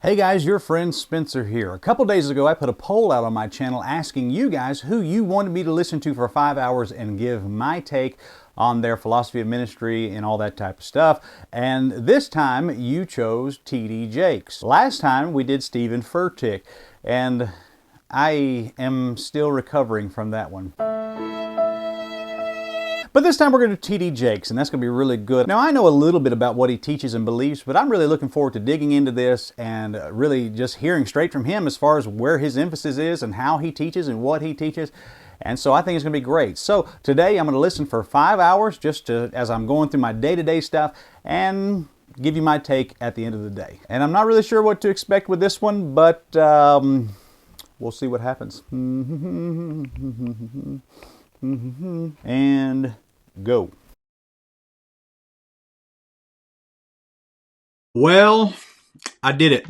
Hey guys, your friend Spencer here. A couple days ago I put a poll out on my channel asking you guys who you wanted me to listen to for 5 hours and give my take on their philosophy of ministry and all that type of stuff. And this time you chose T.D. Jakes. Last time we did Stephen Furtick, and I am still recovering from that one. But this time we're going to do T.D. Jakes, and that's going to be really good. Now, I know a little bit about what he teaches and believes, but I'm really looking forward to digging into this and really just hearing straight from him as far as where his emphasis is and how he teaches and what he teaches. And so I think it's going to be great. So today I'm going to listen for 5 hours as I'm going through my day-to-day stuff and give you my take at the end of the day. And I'm not really sure what to expect with this one, but we'll see what happens. And go. Well, I did it.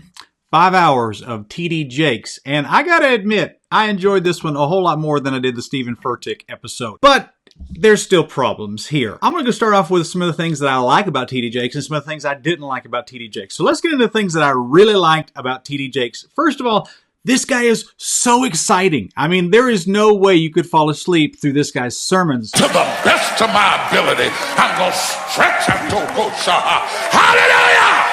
5 hours of T.D. Jakes, and I gotta admit, I enjoyed this one a whole lot more than I did the Stephen Furtick episode. But there's still problems here. I'm going to start off with some of the things that I like about T.D. Jakes and some of the things I didn't like about T.D. Jakes. So let's get into the things that I really liked about T.D. Jakes. First of all, this guy is so exciting. I mean, there is no way you could fall asleep through this guy's sermons. To the best of my ability, I'm going to stretch and go. Hallelujah!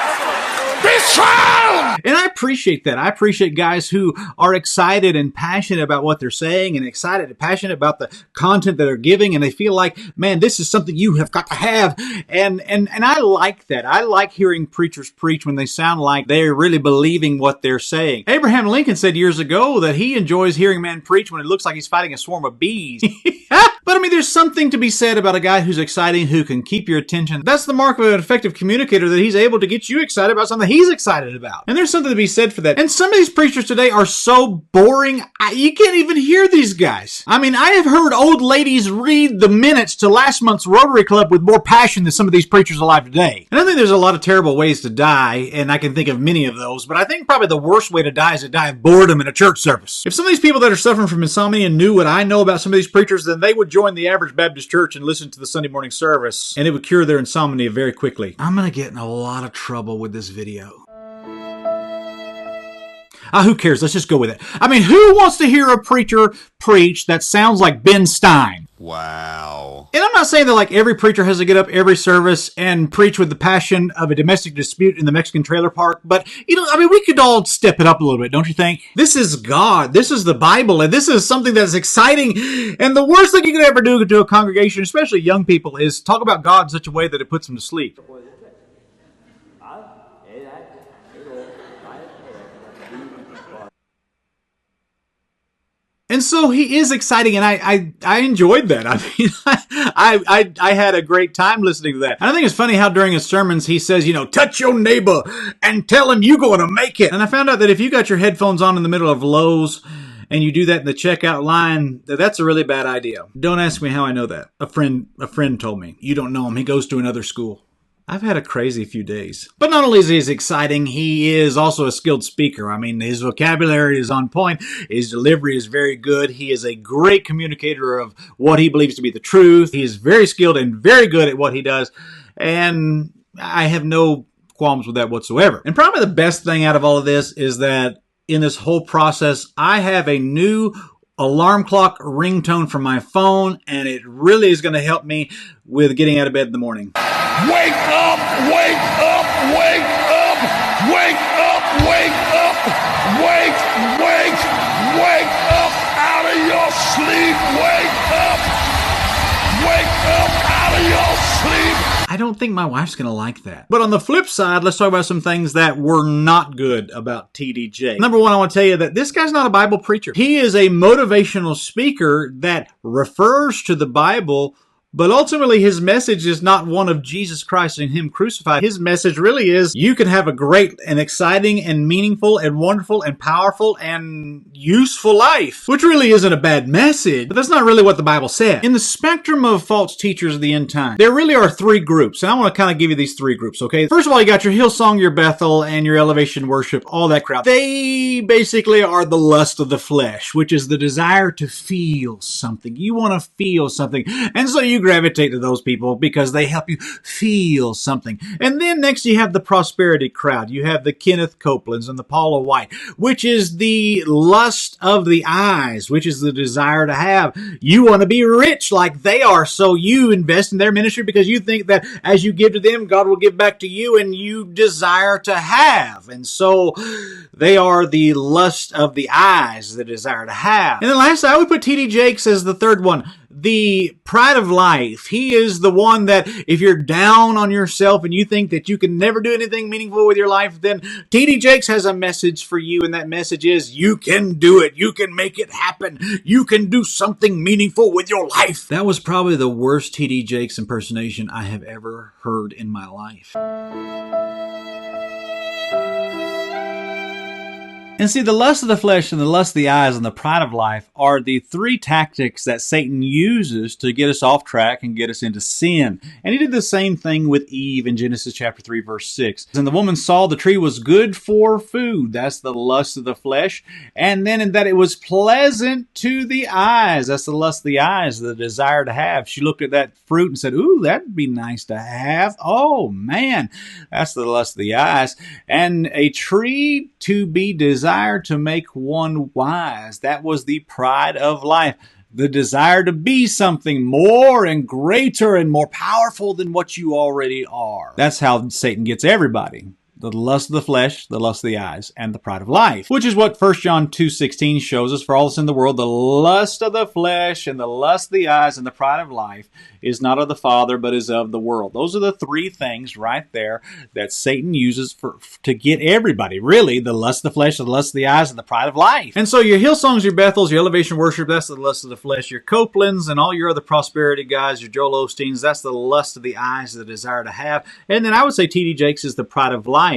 Be strong! And I appreciate that. I appreciate guys who are excited and passionate about what they're saying and excited and passionate about the content that they're giving, and they feel like, man, this is something you have got to have. And I like that. I like hearing preachers preach when they sound like they're really believing what they're saying. Abraham Lincoln said years ago that he enjoys hearing men preach when it looks like he's fighting a swarm of bees. But I mean, there's something to be said about a guy who's exciting, who can keep your attention. That's the mark of an effective communicator, that he's able to get you excited about something he's excited about. And there's something to be said for that. And some of these preachers today are so boring, you can't even hear these guys. I mean, I have heard old ladies read the minutes to last month's Rotary Club with more passion than some of these preachers alive today. And I think there's a lot of terrible ways to die, and I can think of many of those, but I think probably the worst way to die is to die of boredom in a church service. If some of these people that are suffering from insomnia knew what I know about some of these preachers, then they would join the average Baptist church and listen to the Sunday morning service, and it would cure their insomnia very quickly. I'm gonna get in a lot of trouble with this video. Who cares? Let's just go with it. I mean, who wants to hear a preacher preach that sounds like Ben Stein? Wow. And I'm not saying that like every preacher has to get up every service and preach with the passion of a domestic dispute in the Mexican trailer park, but, I mean, we could all step it up a little bit, don't you think? This is God. This is the Bible, and this is something that's exciting. And the worst thing you could ever do to a congregation, especially young people, is talk about God in such a way that it puts them to sleep. And so he is exciting, and I enjoyed that. I mean, I had a great time listening to that. And I think it's funny how during his sermons he says, touch your neighbor and tell him you're going to make it. And I found out that if you got your headphones on in the middle of Lowe's and you do that in the checkout line, that's a really bad idea. Don't ask me how I know that. A friend told me. You don't know him. He goes to another school. I've had a crazy few days. But not only is he exciting, he is also a skilled speaker. I mean, his vocabulary is on point. His delivery is very good. He is a great communicator of what he believes to be the truth. He is very skilled and very good at what he does. And I have no qualms with that whatsoever. And probably the best thing out of all of this is that in this whole process, I have a new alarm clock ringtone from my phone, and it really is going to help me with getting out of bed in the morning. Wake up, wake up, wake up, wake up, wake up, wake up out of your sleep, wake up out of your sleep. I don't think my wife's going to like that. But on the flip side, let's talk about some things that were not good about T.D. Jakes. Number one, I want to tell you that this guy's not a Bible preacher. He is a motivational speaker that refers to the Bible, but ultimately his message is not one of Jesus Christ and Him crucified. His message really is you can have a great and exciting and meaningful and wonderful and powerful and useful life, which really isn't a bad message, but that's not really what the Bible said. In the spectrum of false teachers of the end time, there really are three groups, and I want to kind of give you these three groups, okay? First of all, you got your Hillsong, your Bethel, and your Elevation Worship, all that crowd. They basically are the lust of the flesh, which is the desire to feel something. You want to feel something, and so you gravitate to those people because they help you feel something. And then next you have the prosperity crowd. You have the Kenneth Copelands and the Paula White, which is the lust of the eyes, which is the desire to have. You want to be rich like they are, so you invest in their ministry because you think that as you give to them, God will give back to you, and you desire to have. And so they are the lust of the eyes, the desire to have. And then last, I would put T.D. Jakes as the third one, the pride of life. He is the one that if you're down on yourself and you think that you can never do anything meaningful with your life, then T.D. Jakes has a message for you, and that message is you can do it. You can make it happen. You can do something meaningful with your life. That was probably the worst T.D. Jakes impersonation I have ever heard in my life. And see, the lust of the flesh and the lust of the eyes and the pride of life are the three tactics that Satan uses to get us off track and get us into sin. And he did the same thing with Eve in Genesis chapter 3, verse 6. And the woman saw the tree was good for food. That's the lust of the flesh. And then in that it was pleasant to the eyes. That's the lust of the eyes, the desire to have. She looked at that fruit and said, ooh, that'd be nice to have. Oh, man. That's the lust of the eyes. And a tree to be desired to make one wise. That was the pride of life. The desire to be something more and greater and more powerful than what you already are. That's how Satan gets everybody. The lust of the flesh, the lust of the eyes, and the pride of life. Which is what 1 John 2:16 shows us. For all that's in the world, the lust of the flesh and the lust of the eyes and the pride of life is not of the Father, but is of the world. Those are the three things right there that Satan uses to get everybody. Really, the lust of the flesh, the lust of the eyes, and the pride of life. And so your Hillsongs, your Bethels, your Elevation Worship, that's the lust of the flesh. Your Copelands and all your other prosperity guys, your Joel Osteens, that's the lust of the eyes, the desire to have. And then I would say T.D. Jakes is the pride of life.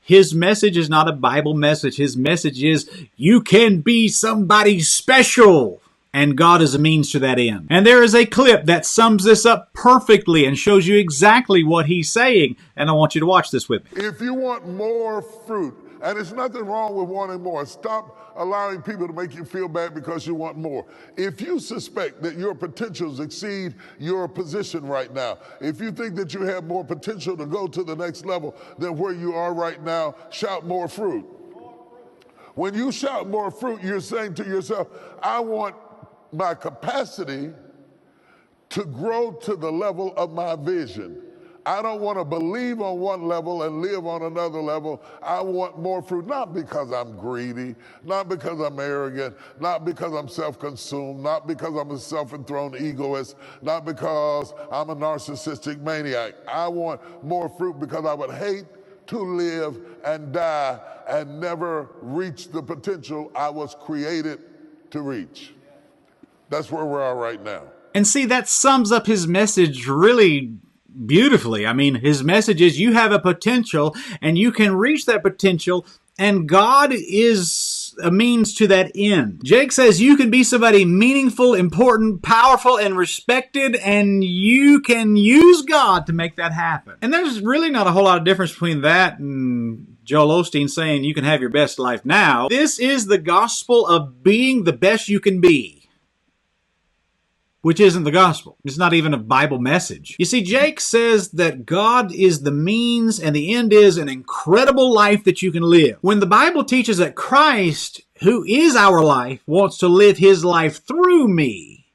His message is not a Bible message. His message is you can be somebody special. And God is a means to that end. And there is a clip that sums this up perfectly and shows you exactly what he's saying. And I want you to watch this with me. If you want more fruit, and there's nothing wrong with wanting more, stop allowing people to make you feel bad because you want more. If you suspect that your potentials exceed your position right now, if you think that you have more potential to go to the next level than where you are right now, shout more fruit. When you shout more fruit, you're saying to yourself, I want my capacity to grow to the level of my vision. I don't want to believe on one level and live on another level. I want more fruit, not because I'm greedy, not because I'm arrogant, not because I'm self-consumed, not because I'm a self-enthroned egoist, not because I'm a narcissistic maniac. I want more fruit because I would hate to live and die and never reach the potential I was created to reach. That's where we are right now. And see, that sums up his message really beautifully. I mean, his message is you have a potential and you can reach that potential, and God is a means to that end. Jake says you can be somebody meaningful, important, powerful, and respected, and you can use God to make that happen. And there's really not a whole lot of difference between that and Joel Osteen saying you can have your best life now. This is the gospel of being the best you can be, which isn't the gospel. It's not even a Bible message. You see, Jake says that God is the means and the end is an incredible life that you can live. When the Bible teaches that Christ, who is our life, wants to live his life through me,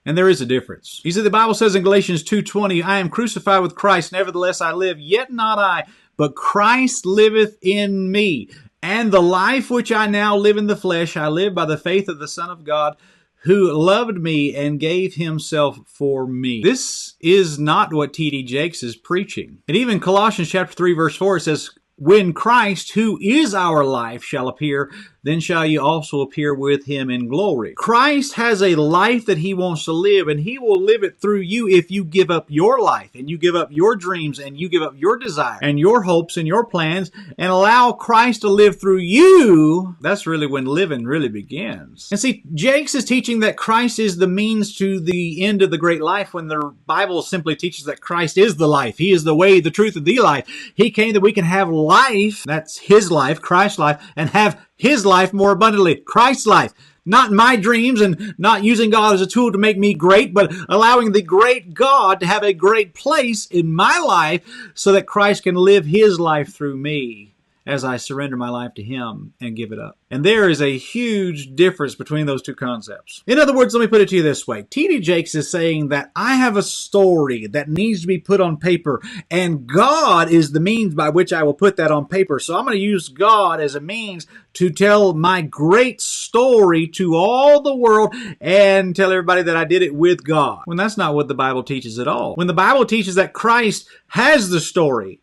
and there is a difference. You see, the Bible says in Galatians 2:20, I am crucified with Christ, nevertheless I live, yet not I, but Christ liveth in me. And the life which I now live in the flesh, I live by the faith of the Son of God, who loved me and gave himself for me. This is not what T.D. Jakes is preaching. And even Colossians chapter 3, verse 4, it says, when Christ, who is our life, shall appear, then shall you also appear with him in glory. Christ has a life that he wants to live, and he will live it through you if you give up your life, and you give up your dreams, and you give up your desire, and your hopes, and your plans, and allow Christ to live through you. That's really when living really begins. And see, Jakes is teaching that Christ is the means to the end of the great life, when the Bible simply teaches that Christ is the life. He is the way, the truth, and the life. He came that we can have life, that's his life, Christ's life, and have his life more abundantly, Christ's life. Not my dreams and not using God as a tool to make me great, but allowing the great God to have a great place in my life so that Christ can live his life through me as I surrender my life to him and give it up. And there is a huge difference between those two concepts. In other words, let me put it to you this way. T.D. Jakes is saying that I have a story that needs to be put on paper, and God is the means by which I will put that on paper. So I'm going to use God as a means to tell my great story to all the world and tell everybody that I did it with God. When that's not what the Bible teaches at all. When the Bible teaches that Christ has the story,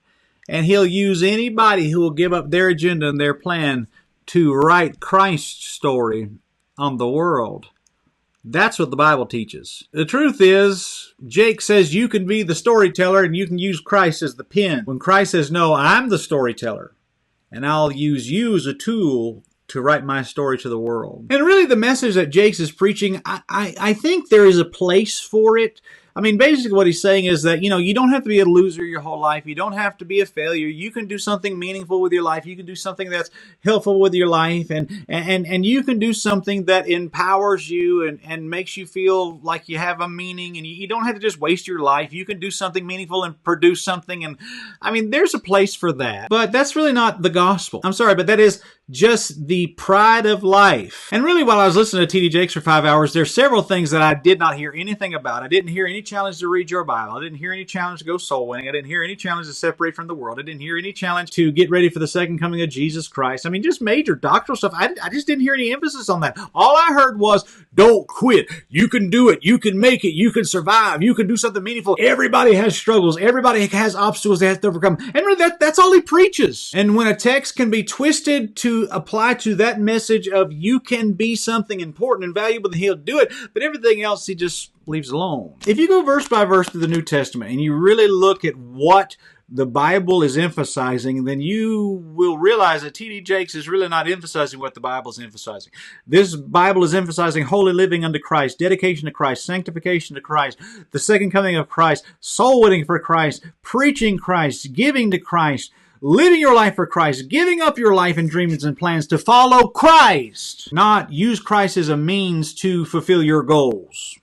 and he'll use anybody who will give up their agenda and their plan to write Christ's story on the world. That's what the Bible teaches. The truth is, Jake says you can be the storyteller and you can use Christ as the pen. When Christ says, no, I'm the storyteller, and I'll use you as a tool to write my story to the world. And really the message that Jakes is preaching, I think there is a place for it. I mean, basically what he's saying is that, you don't have to be a loser your whole life. You don't have to be a failure. You can do something meaningful with your life. You can do something that's helpful with your life. And you can do something that empowers you and makes you feel like you have a meaning. And you don't have to just waste your life. You can do something meaningful and produce something. And I mean, there's a place for that. But that's really not the gospel. I'm sorry, but that is just the pride of life. And really, while I was listening to T.D. Jakes for 5 hours, there's several things that I did not hear anything about. I didn't hear any challenge to read your Bible. I didn't hear any challenge to go soul winning. I didn't hear any challenge to separate from the world. I didn't hear any challenge to get ready for the second coming of Jesus Christ. I mean, just major doctrinal stuff. I just didn't hear any emphasis on that. All I heard was, don't quit. You can do it. You can make it. You can survive. You can do something meaningful. Everybody has struggles. Everybody has obstacles they have to overcome. And really, that's all he preaches. And when a text can be twisted to apply to that message of you can be something important and valuable, then he'll do it. But everything else he just leaves alone. If you go verse by verse through the New Testament and you really look at what the Bible is emphasizing, then you will realize that T.D. Jakes is really not emphasizing what the Bible is emphasizing. This Bible is emphasizing holy living unto Christ, dedication to Christ, sanctification to Christ, the second coming of Christ, soul winning for Christ, preaching Christ, giving to Christ, living your life for Christ, giving up your life and dreams and plans to follow Christ, not use Christ as a means to fulfill your goals,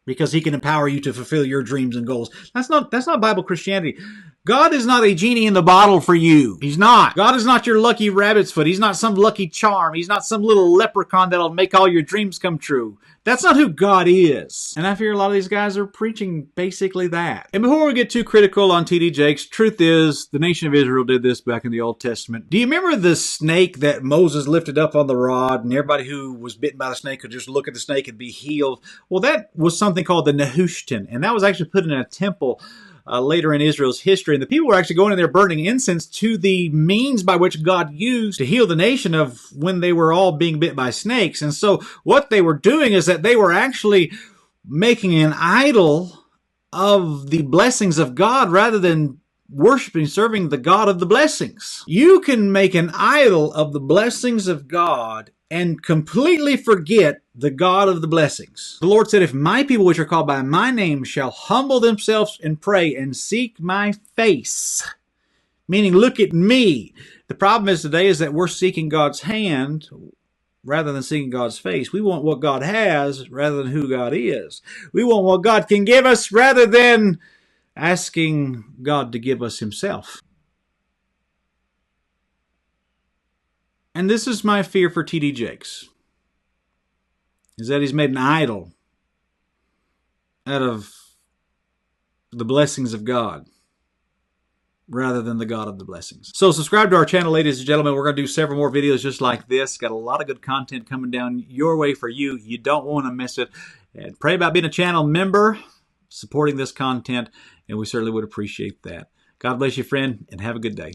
because he can empower you to fulfill your dreams and goals. That's not Bible Christianity. God is not a genie in the bottle for you. He's not. God is not your lucky rabbit's foot. He's not some lucky charm. He's not some little leprechaun that'll make all your dreams come true. That's not who God is. And I fear a lot of these guys are preaching basically that. And before we get too critical on T.D. Jakes, truth is, the nation of Israel did this back in the Old Testament. Do you remember the snake that Moses lifted up on the rod, and everybody who was bitten by the snake could just look at the snake and be healed? Well, that was something called the Nehushtan, and that was actually put in a temple later in Israel's history. And the people were actually going in there burning incense to the means by which God used to heal the nation of when they were all being bit by snakes. And so what they were doing is that they were actually making an idol of the blessings of God rather than worshiping, serving the God of the blessings. You can make an idol of the blessings of God and completely forget the God of the blessings. The Lord said, if my people which are called by my name shall humble themselves and pray and seek my face, meaning look at me. The problem is today is that we're seeking God's hand rather than seeking God's face. We want what God has rather than who God is. We want what God can give us rather than asking God to give us himself. And this is my fear for T.D. Jakes, is that he's made an idol out of the blessings of God rather than the God of the blessings. So subscribe to our channel, ladies and gentlemen. We're going to do several more videos just like this. Got a lot of good content coming down your way for you. You don't want to miss it. And pray about being a channel member, supporting this content, and we certainly would appreciate that. God bless you, friend, and have a good day.